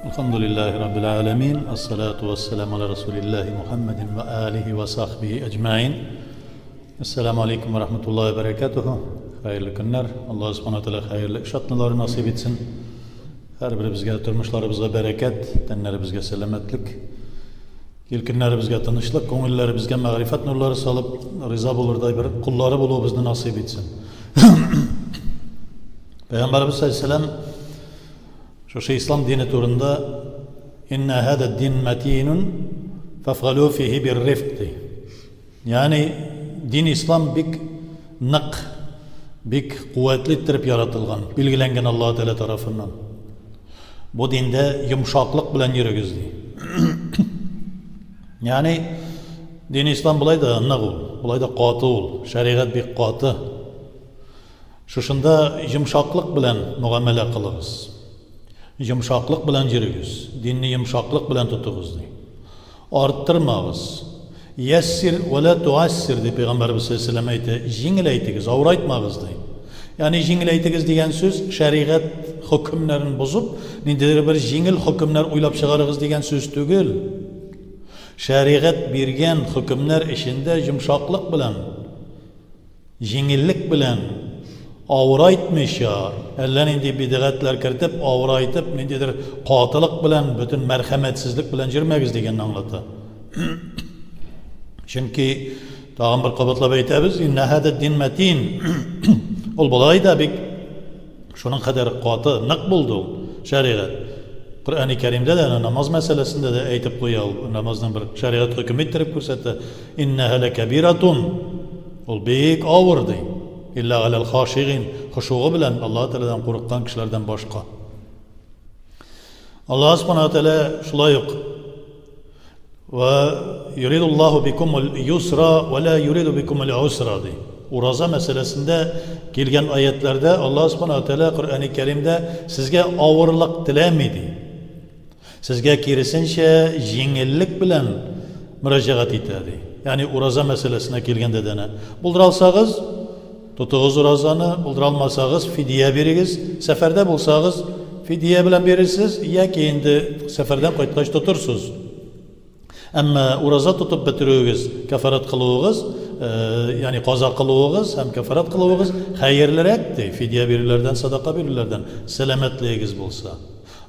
Elhamdülillahi Rabbil alemin. Esselatu vesselamu ala Resulillahi Muhammedin ve alihi ve sahbihi ecmain. Esselamu aleyküm ve rahmetullahi ve berekatuhu. Hayırlı günler. Allah subhanahu wa ta'ala hayırlı işatmaları nasip etsin. Her biri bizge turmuşlarımızga bereket, tenlerimizge selametlik. İlk günlerimizge tanışlık, ko'ngillerimizge ma'rifat nurları salıp rıza bulurday bir kulları bulup bizni nasip etsin. Peygamberimiz sallallahu aleyhi ve sellem şu İslam dini turunda inna hada din matinun fafgalu fihi bir rifqi. Yani din İslam bik nak, bik kuvvetli yaratılgan, bilgilengen Allah Teala tarafından. Bu dinde yumuşaklık bilen yürüyüz. Yani din İslam bulay da nak ol, bulay da katı ol, şeriat bik katı. Şuşunda yumuşaklık bilen muamele kılırız. Yumuşaklık bilen yürüyüz. Dinni yumuşaklık bilen tutuguz. Arttırmağız. Yessir ve la tuassir diye Peygamberimiz sallallahu aleyhi ve sellem ayeti. Jingileytigiz, avraytmağız diye. Yani jingileytigiz diyen söz şeriat hükümlerini bozup nindedir bir jingil hükümler uylap çıkarırız diyen söz tügül. Şeriat birgen hükümler işinde yumuşaklık bilen, jingillik bilen avraytmış ya. Eller indi bid'atlar kiritip avraytıp nindedir katılık bilen, bütün merhametsizlik bilen jirmegiz diyen anlatı. Çünkü tağın bir kabatlap aytamiz inne hada din matin. Ol bolay da bik şunun kadar katı nak buldu şeriat. Kur'an-ı Kerim'de de namaz meselesinde de aytıp koyal. Namazdan bir şeriat hüküm ettirip ko'rsatdi. İnneha lekebiratun. Ol bik avırdı. İlla alel haşirin. Huşuğu bilen Allah Teala'dan korkkan kişilerden başka. Allah subhanahu teala şulay yok. Ve yuridullahu bikumul yusra ve la yuridu bikumul usra diye. Uraza meselesinde gelgen ayetlerde Allah subhanahu teala Kur'an-ı Kerim'de sizge ağırlık dilemedi. Sizge kirisince jingillik bilen müracaat etdi. Yani uraza meselesine gelgen dedene. Bulduralsağız tutuğuz urazanı, bulduralmasağız fidye berigiz. Seferde bulsağız fidye bilen berirsiniz ya ki indi seferden koytkaç tutursunuz. Ama uraza tutup bitiriyoruz, kefaret kılıyoruz, yani kaza kılıyoruz, hem kefaret kılıyoruz, hayırlarekti, fidye verirlerden, sadaka verirlerden, selametliğiniz bulsa.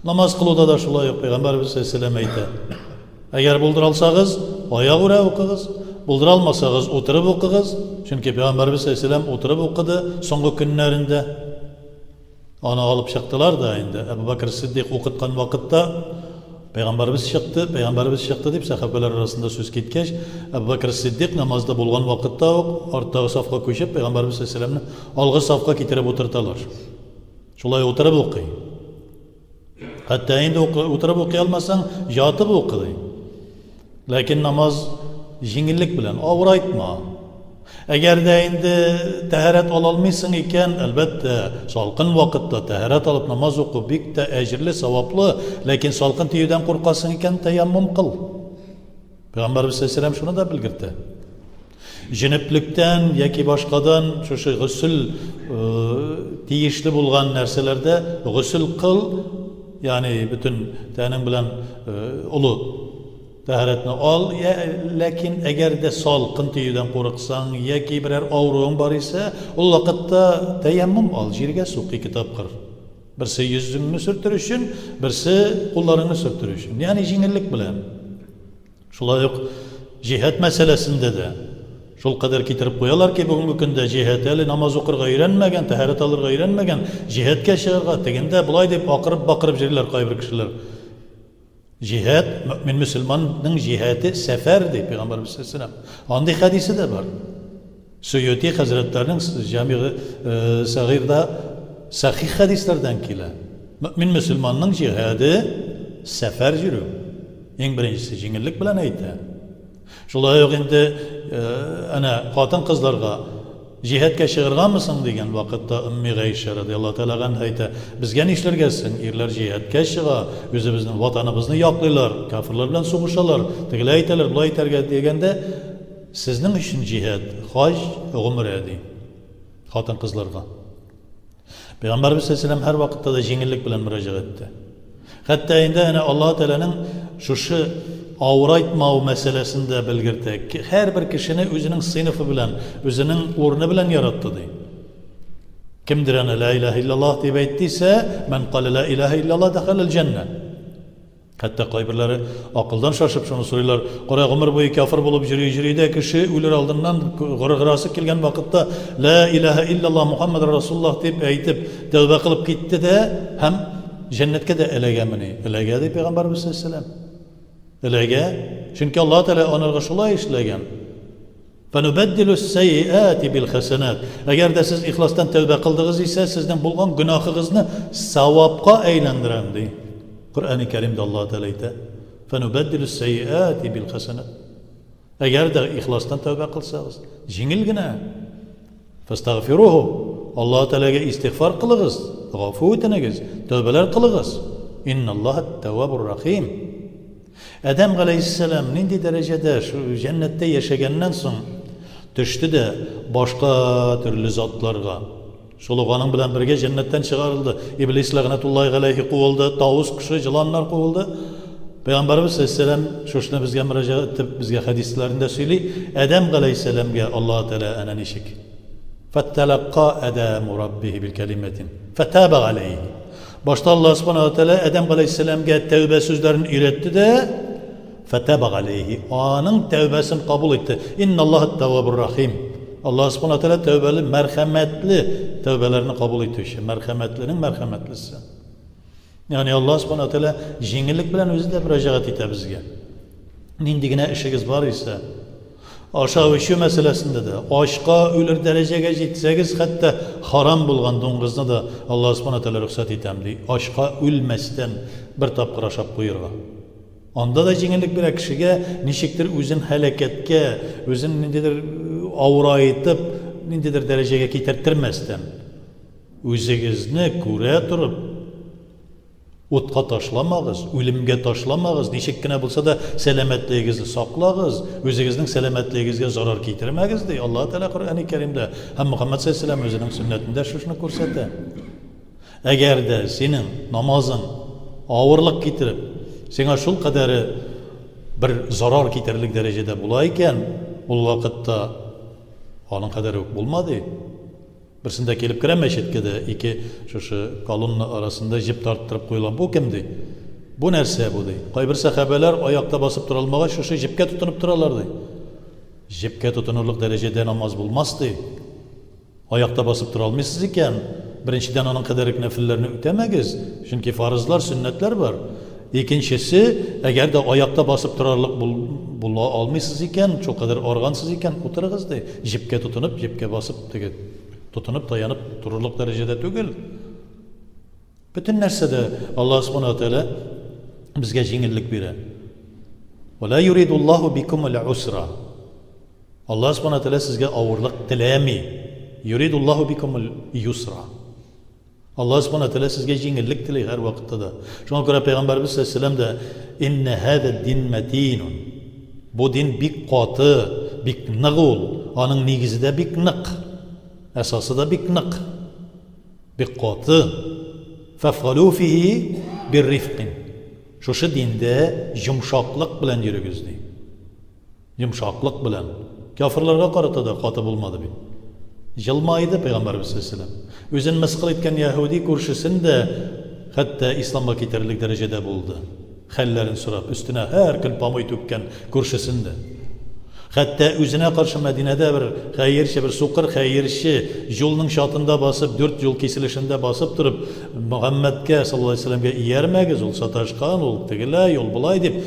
Namaz kılıda da şulay yok, Peygamberimiz sallallahu aleyhi ve sellem. Eğer bulduralsağız, ayağı oraya okuyuz, bulduralmasağız, oturup okuyuz. Çünkü Peygamberimiz sallallahu aleyhi ve sellem oturup okudu, son günlerinde. Onu alıp çıktılar da indi. Ebu Bakır Siddiq okutkan vakitte, Peygamberimiz çıktı deyip sahabeler arasında söz ketkeş. Ebu Bakır Siddiq namazda bulgan vakitte ortağı safka koşup Peygamberimiz sallallahu aleyhi ve sellem'ni algı safka getirip oturtalar. Şulay oturup okuy. Hatta indi oturup okuy almasan yatıp okuy. Lakin namaz jingillik bilen avraytma. Eğer de indi taharet alalmışsın iken elbette salkın vakitte taharet alıp namaz oku bik de ecirli, sevaplı. Lakin salkın tiyüden korkasın iken teyammüm kıl. Peygamberimiz sallallahu aleyhi ve sellem şunu da bilgirdi. Jiniplikten yaki başkadan şu gusül tiyişli bulgan nerselerde gusül kıl. Yani bütün tenin bilen ulu taharetini al, lakin eğer de salkın tiyüden korksan, ya ki birer avruğun var ise, o vakitte teyammüm al, jirge suqi kitap kır. Birisi yüzünü sürtürüşün, birisi kullarını sürtürüşün. Yani jingillik bilen. Şulay yok, cihat meselesinde de. Şol kadar getirip koyalar ki bugün günde cihat namaz okurga öğrenmegen, taharet alırga öğrenmegen, cihatga çıkarga, degende bulay deyip bakırıp jirler kayber kişiler. Cihad, mümin Müslümanın cihadı seferdi Peygamberimiz sallallahu aleyhi ve sellem. Andi hadisi de var. Suyuti Hazretlerinin Cami-i Sagir'da sahih hadislerden kile. Mümin Müslümanın cihadı sefer yürü. En birincisi cingillik bilen aydı. Şulay yok indi ana hatın kızlarga cihatga çıkargan mısın degen vakitte Ümmü Gayşe radıyallahu teala anha aytdi. Bizge işler gelsin, erler cihatga çıga, özümüzün vatanımızını yaklaylar, kafirler bilen soğuşalar, tegile aytalar, bulay aytarga degende sizning için cihat, haj, umre di. Hatın kızlarga. Peygamberimiz sallallahu aleyhi ve sellem her vakitte de jingillik bilen müracaat etti. Hatta endi ana Alloh taolaning shu avratmau meselesinde belgirtek. Her bir kişini özünün sınıfı bilen, özünün ornu bilen yarattı deydi. Kimdir ana la ilahe illallah deyip aytdıysa, men qala la ilahe illallah dakhalal cennet. Hatta qaybirleri akıldan şaşıp şunu soruyorlar. Qora ömür boyu kafir bulup jüri-jüride kişi ölür aldından gırgırası kelgen vakitte la ilahe illallah Muhammed Resulullah deyip aytip tövbe kılıp gitti de hem cennetke de elegemini. Elege deyip Peygamberimiz sallallahu aleyhi ve sellem. Elege. Çünkü Allah Teala onlarga şulay işlegen. فَنُبَدِّلُ السَّيِّئَاتِ بِالْحَسَنَاتِ. Eğer de siz ihlastan tövbe kıldığınız ise sizden bulgan günahınızı savapka eğlendiren deyip. Kur'an-ı Kerim'de Allah Teala ite فَنُبَدِّلُ السَّيِّئَاتِ بِالْحَسَنَاتِ. Eğer de ihlastan tövbe kılsanız jingil gine فَاسْتَغْفِرُوهُ. Allah Teala'ya istiğfar kılığız, gafur etiniz, tövbeler kılığız. İnna Allah tevvabur rahim. Adem aleyhisselam nindi derecede şu cennette yaşagandan soň düştü de başka türlü zatlarga. Şoluğanın bilen birge cennetten çıkarıldı. İblis lagnetullahi aleyhi kovuldu, tavus kuşu, yılanlar kovuldu. Peygamberimiz aleyhisselam şuşuna bizge müracaat etip bizge hadislerinde söylüyor. Adem aleyhisselamga Allah Teala ana nişik. فَاتَّلَقَّى أَدَامُ رَبِّهِ بِالْكَلِمَةٍ فَتَابَ عَلَيْهِ. Başta Allah subhanahu teala Adem aleyhisselamga tevbe sözlerini üretti de فَتَابَ عَلَيْهِ. Onun tevbesini kabul etti. İnna Allaha tevvabur rahim. Allah subhanahu teala tevbeli, merhametli tevbelerini kabul ediyor. Merhametlinin merhametlisi. Yani Allah subhanahu teala jingillik bilen özü de müracaat etti bizge. Nindigine işiniz var ise aşağı şu meselesinde de aşka ölür dereceye jetseniz hatta haram bulgandıngızda da Allah subhanahu teala ruhsat etemdi. Aşka ölmesden bir tapqır aşap koyurga. Onda da jingillik bir kişiye nişiktir özün halaketke, özün nindidir avrayıtıp nindidir dereceye ketertirmesden özünüzni köre turup otqa taşlamağız, ölümge taşlamağız, nişikkine bulsa da selametliğinizi saklağız, özünüzün selametliğinizge zarar getirmeğiz diye Allah Teala Kur'an-ı Kerim'de hem Muhammed sallallahu aleyhi ve sellem özünün sünnetinde şunu korsatı. Eğer de senin namazın ağırlık getirip sana şul kadarı bir zarar getirlik derecede bulayken o vakitte onun kadarı bulmadı. Birisinde kelip kiren meşetkede iki şu kalın arasında jip tarttırıp koyulan bu kimdi? Bu nerse bu dey. Qaybir sahabeler ayakta basıp turalmağa şu jipke tutunup turalardı. Jipke tutunurluk derecede namaz bulmazdı. Ayakta basıp turalmışsınız iken birinçiden onun kadarı nefillerini ötemegiz. Çünkü farzlar, sünnetler var. İkincisi, eğer de ayakta basıp turarlık almışsınız iken, çok kadar organsız iken oturağızdı. Jipke tutunup, jipke basıp tutunup dayanıp dururluk derecede tügül. Bütün nersede Allah subhanahu teala bizge jingillik bire. وَلَا يُرِيدُ اللّٰهُ بِكُمُ الْعُسْرَ. Allah subhanahu teala sizge ağırlık dilemi. يُرِيدُ اللّٰهُ بِكُمُ الْيُسْرَ. Allah subhanahu teala sizge jingillik dileyi her vakitte de. Şuna göre Peygamberimiz sallallahu aleyhi ve sellem de اِنَّ هَذَا الدِّنْ مَت۪ينٌ. Bu din bik katı, bik nığul. Onun nigizi de bik nık. Esası da bik nık. Bik katı. فَفْغَلُوا فِيهِ بِالرِّفْقٍ. Şu dinde yumşaklık bilen yürügüz deyip. Yumşaklık bilen. Kafirlerine karata da katı bulmadı bir. Yılmaydı Peygamberimiz sallallahu aleyhi ve sellem. Özün mesqil etken Yahudi kurşusunu da hatta İslam'a getirlik derecede buldu. Hallerin surap üstüne her gün pamuy tükken kurşusunu da. Hatta özüne karşı Medine'de bir hayırşı, bir sukır hayırşı yolunun şatında basıp, 4 yol kesilişinde basıp durup Muhammed'e sallallahu aleyhi ve sellem'e iyermegiz, ol sataşkan, ol tegile, yol bulay deyip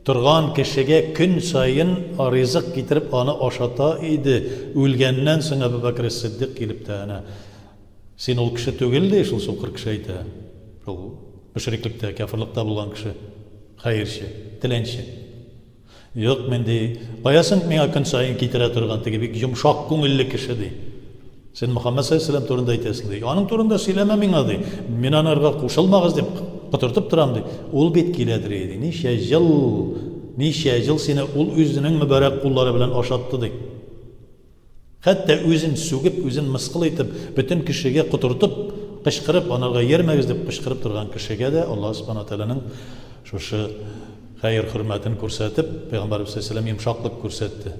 turgan kişiye gün sayın rızık getirip onu aşata idi. Ölgenden sonra Ebu Bekir Siddiq gelip de sen ol kişi tügildi, şul sukır kişiydi. Müşriklikte, kafirlikte bulan kişi, hayırşı, dilençi. Yok men dey, qayasın men gün sayın getire turgan tegi bir yumşak көңіллі kişi dey. Sen Muhammed sallallahu aleyhi ve sellem turunda aytasın dey. Onun turunda söyleme mena dey. Men anarga qoşulmağız deyip qıtırtıp turam dey. Ol bet keledir edi. Neşe yıl seni ol özünün mübarek kulları bilen aşattı dey. Hatta özün sögüp, özün mısqıl etip, bütün kişiye qıtırtıp Кычкырып, анарга йөрмәгез дип кычкырып торган кешегә дә Аллаһ Субхану Тәгаләнең шушы хәйр хөрмәтен күрсәтеп, Пәйгамбәрбез саллаллаһу алейһи йомшаклык күрсәтте.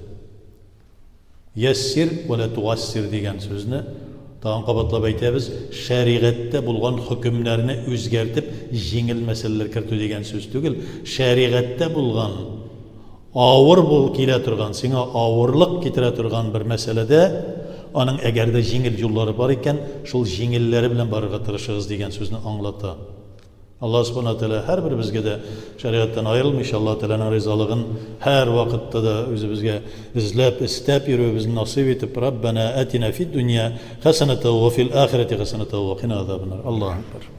Яссир ва ла туассир дигән сүзне тагын кабатлап әйтәбез, шәригатьтә булган хөкемнәрне үзгәртеп, җиңел мәсьәләләр кертү дигән сүз түгел. Шәригатьтә булган авыр бул килә торган, сиңа авырлык китерә торган бер мәсьәләдә аның әгәр дә җиңел юллары бар икән, шул җиңелләре белән барырга тырышыгыз дигән сүзне аңлата. Аллаһ Субхану Тәгалә һәрбер безгә дә шәригатьтән аерылмыйча Аллаһ Тәгаләнең ризалыгын һәр вакытта да үзебезгә эзләп, истәп йөрүебезне насыйп итеп, Раббана атина фид дөнья хасанатан ва фил ахирати хасанатан ва қина азабан нар. Аллаһу акбар.